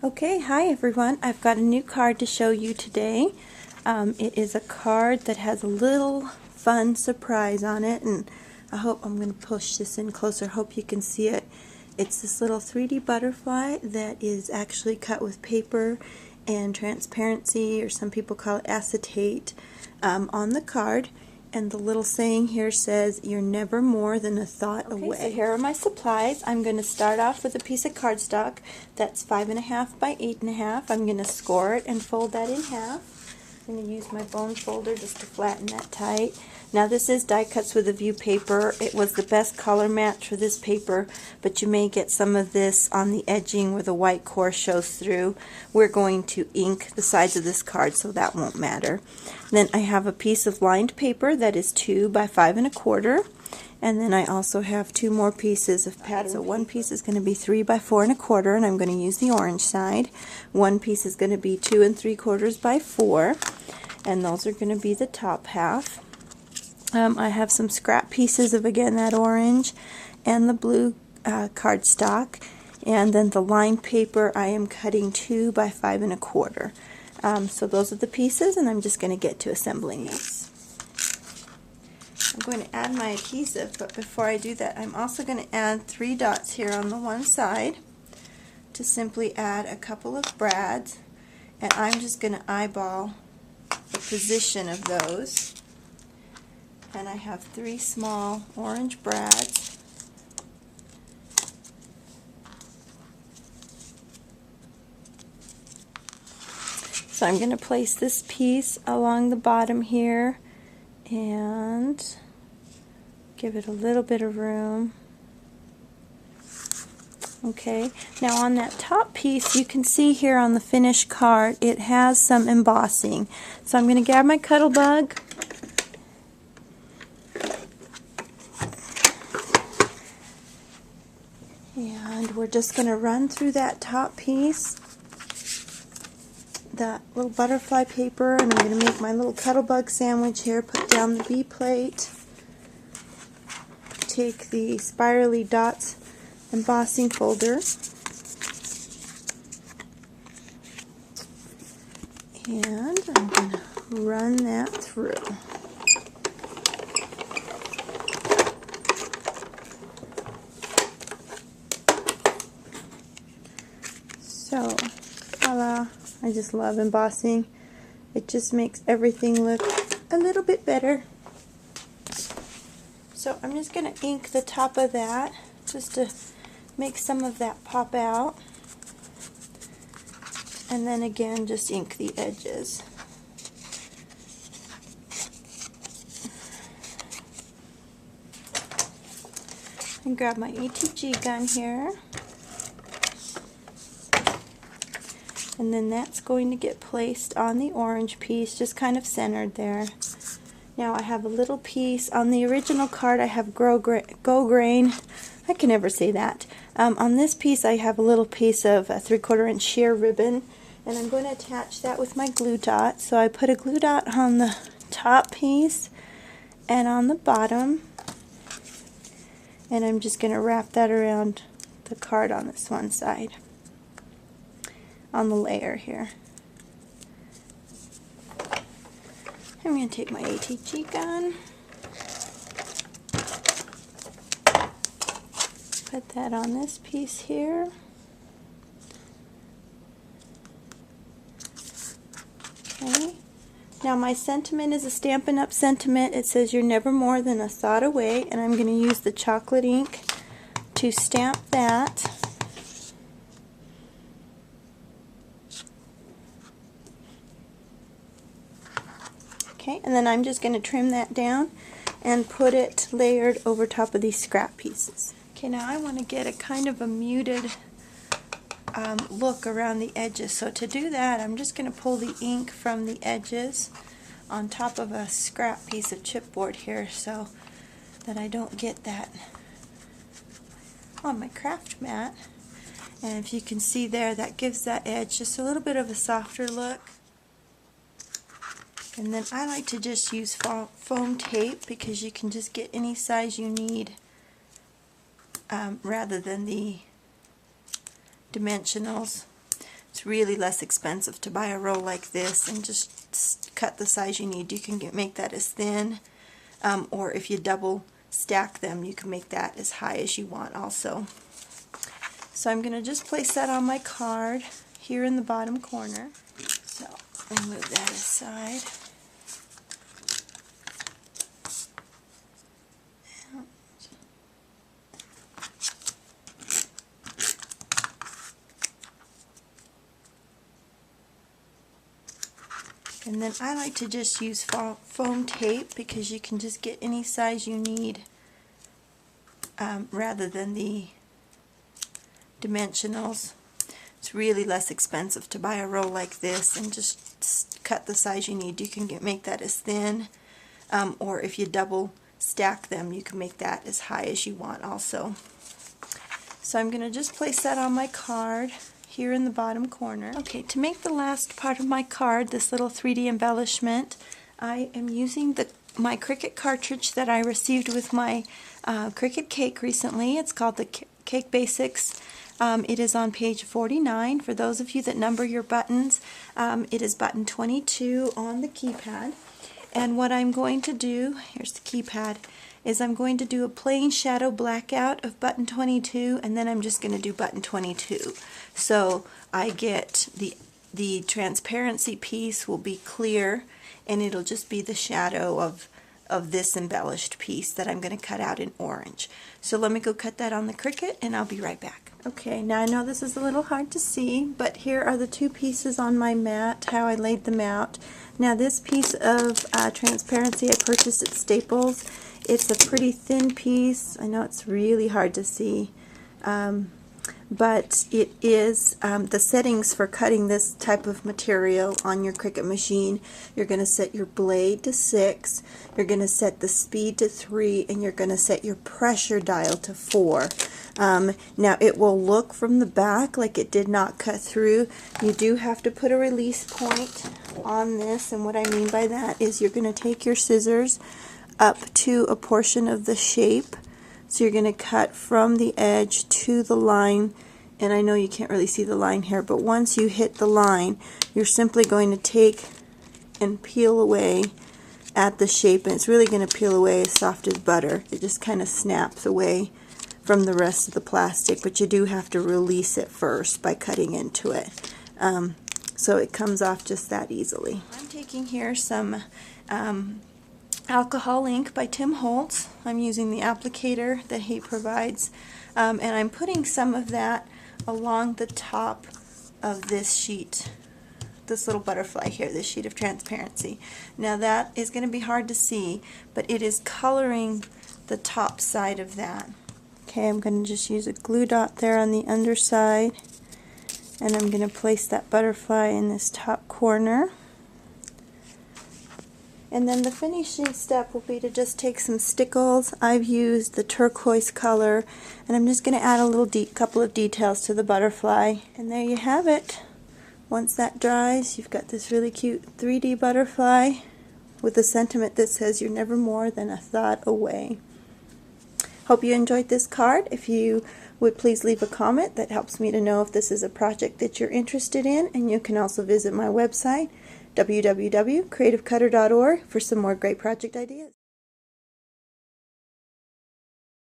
Okay, hi everyone. I've got a new card to show you today. It is a card that has a little fun surprise on it, and I'm going to push this in closer. Hope you can see it. It's this little 3D butterfly that is actually cut with paper and transparency, or some people call it acetate, on the card. And the little saying here says, "You're never more than a thought away." So here are my supplies. I'm going to start off with a piece of cardstock that's 5.5 by 8.5. I'm going to score it and fold that in half. I'm going to use my bone folder just to flatten that tight. Now this is die cuts with a view paper. It was the best color match for this paper, but you may get some of this on the edging where the white core shows through. We're going to ink the sides of this card, so that won't matter. Then I have a piece of lined paper that is 2 by 5.25, and then I also have 2 more pieces of pattern. So one piece is going to be 3 by 4.25, and I'm going to use the orange side. One piece is going to be 2 3/4 by 4, and those are going to be the top half. I have some scrap pieces of, again, that orange and the blue cardstock, and then the lined paper I am cutting 2 by 5.25. So those are the pieces, and I'm just going to get to assembling these. I'm going to add my adhesive, but before I do that, I'm also going to add 3 dots here on the one side to simply add a couple of brads, and I'm just going to eyeball the position of those. And I have 3 small orange brads. So I'm going to place this piece along the bottom here and give it a little bit of room. Okay, now on that top piece, you can see here on the finished card, it has some embossing. So I'm going to grab my Cuttlebug, and we're just going to run through that top piece, that little butterfly paper, and I'm going to make my little Cuttlebug sandwich here. Put down the B plate, take the spirally dots embossing folder, and I'm going to run that through. So, voila. I just love embossing. It just makes everything look a little bit better. So I'm just going to ink the top of that just to make some of that pop out. And then again, just ink the edges. And grab my ATG gun here. And then that's going to get placed on the orange piece, just kind of centered there. Now I have a little piece on the original card. I have Go Grain. I can never say that. On this piece I have a little piece of a 3/4 inch sheer ribbon, and I'm going to attach that with my glue dot. So I put a glue dot on the top piece and on the bottom, and I'm just going to wrap that around the card on this one side, on the layer here. I'm going to take my ATG gun, put that on this piece here, okay. Now my sentiment is a Stampin' Up sentiment. It says, "You're never more than a thought away," and I'm going to use the chocolate ink to stamp that. Okay, and then I'm just going to trim that down and put it layered over top of these scrap pieces. Okay, now I want to get a kind of a muted look around the edges. So to do that, I'm just going to pull the ink from the edges on top of a scrap piece of chipboard here so that I don't get that on my craft mat. And if you can see there, that gives that edge just a little bit of a softer look. And then I like to just use foam tape because you can just get any size you need rather than the dimensionals. It's really less expensive to buy a roll like this and just cut the size you need. You can make that as thin, or if you double stack them, you can make that as high as you want also. So I'm going to just place that on my card here in the bottom corner. So I'll move that aside. And then I like to just use foam tape because you can just get any size you need rather than the dimensionals. It's really less expensive to buy a roll like this and just cut the size you need. You can make that as thin, or if you double stack them, you can make that as high as you want also. So I'm going to just place that on my card here in the bottom corner. Okay, to make the last part of my card, this little 3D embellishment, I am using my Cricut cartridge that I received with my Cricut cake recently. It's called the Cake Basics. It is on page 49. For those of you that number your buttons, it is button 22 on the keypad. And what I'm going to do, here's the keypad, is I'm going to do a plain shadow blackout of button 22, and then I'm just going to do button 22. So I get the transparency piece will be clear, and it'll just be the shadow of this embellished piece that I'm going to cut out in orange. So let me go cut that on the Cricut, and I'll be right back. Okay, now I know this is a little hard to see, but here are the two pieces on my mat, how I laid them out. Now this piece of transparency I purchased at Staples. It's a pretty thin piece. I know it's really hard to see, but it is the settings for cutting this type of material on your Cricut machine. You're going to set your blade to 6, you're going to set the speed to 3, and you're going to set your pressure dial to 4. Now it will look from the back like it did not cut through. You do have to put a release point on this, and what I mean by that is you're going to take your scissors up to a portion of the shape. So you're going to cut from the edge to the line, and I know you can't really see the line here, but once you hit the line, you're simply going to take and peel away at the shape, and it's really going to peel away as soft as butter. It just kind of snaps away from the rest of the plastic, but you do have to release it first by cutting into it. So it comes off just that easily. I'm taking here some alcohol ink by Tim Holtz. I'm using the applicator that he provides, and I'm putting some of that along the top of this sheet, this little butterfly here, this sheet of transparency. Now that is going to be hard to see, but it is coloring the top side of that. Okay, I'm going to just use a glue dot there on the underside, and I'm going to place that butterfly in this top corner. And then the finishing step will be to just take some stickles. I've used the turquoise color, and I'm just going to add a little couple of details to the butterfly. And there you have it. Once that dries, you've got this really cute 3D butterfly with a sentiment that says you're never more than a thought away. Hope you enjoyed this card. If you would please leave a comment, that helps me to know if this is a project that you're interested in, and you can also visit my website www.creativecutter.org for some more great project ideas.